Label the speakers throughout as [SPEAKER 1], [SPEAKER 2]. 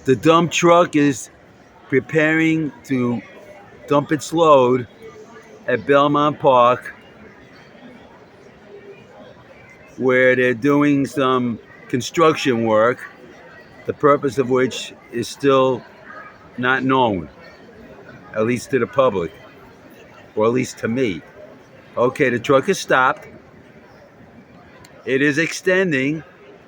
[SPEAKER 1] The dump truck is preparing to dump its load at Belmont Park, where they're doing some construction work, the purpose of which is still not known, at least to the public, or at least to me. Okay, the truck is stopped. It is extending.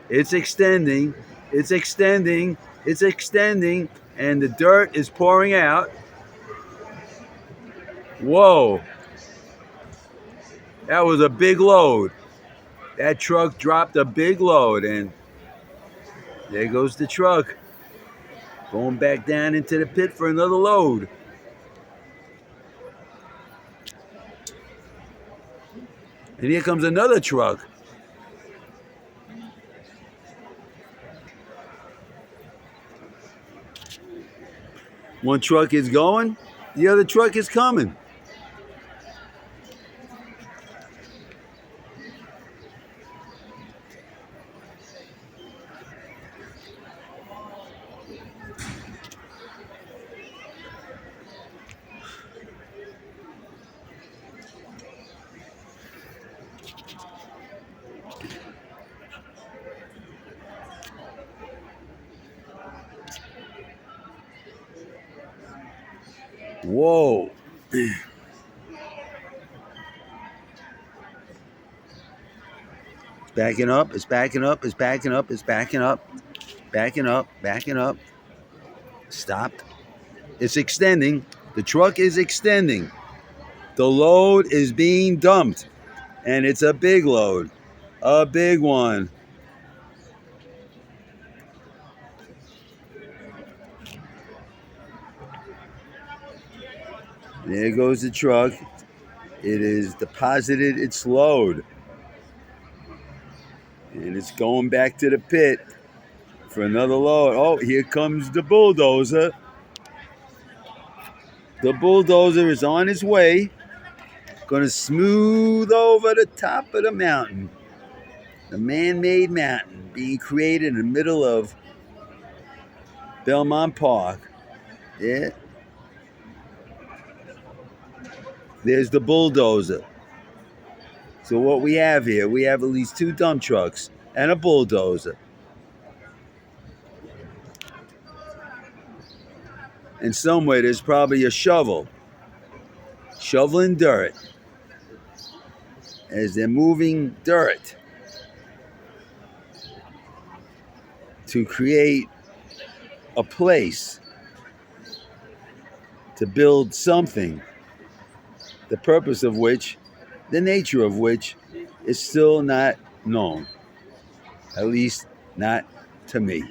[SPEAKER 1] It's extending. It's extending. It's extending. And the dirt is pouring out. Whoa. That was a big load. That truck dropped a big load. And there goes the truck. Going back down into the pit for another load. And here comes another truck. One truck is going, the other truck is coming. Whoa. It's backing up, it's backing up, it's backing up, it's backing up, backing up, backing up. Stopped. It's extending. The truck is extending. The load is being dumped. And it's a big load. A big one. There goes the truck. It has deposited its load. And it's going back to the pit for another load. Oh, here comes the bulldozer. The bulldozer is on its way. Going to smooth over the top of the mountain. The man-made mountain being created in the middle of Belmont Park. Yeah. There's the bulldozer. So what we have here, we have at least 2 dump trucks and a bulldozer. And somewhere there's probably a shovel, shoveling dirt as they're moving dirt to create a place to build something, the purpose of which, the nature of which, is still not known, at least not to me.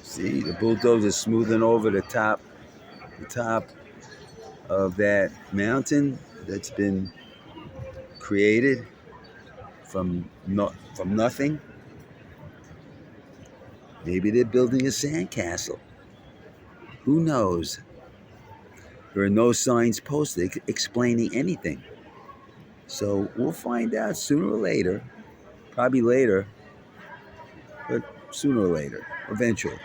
[SPEAKER 1] See, the bulldozer smoothing over the top of that mountain that's been created from nothing. Maybe they're building a sandcastle. Who knows? There are no signs posted explaining anything. So we'll find out sooner or later, probably later, but sooner or later, eventually.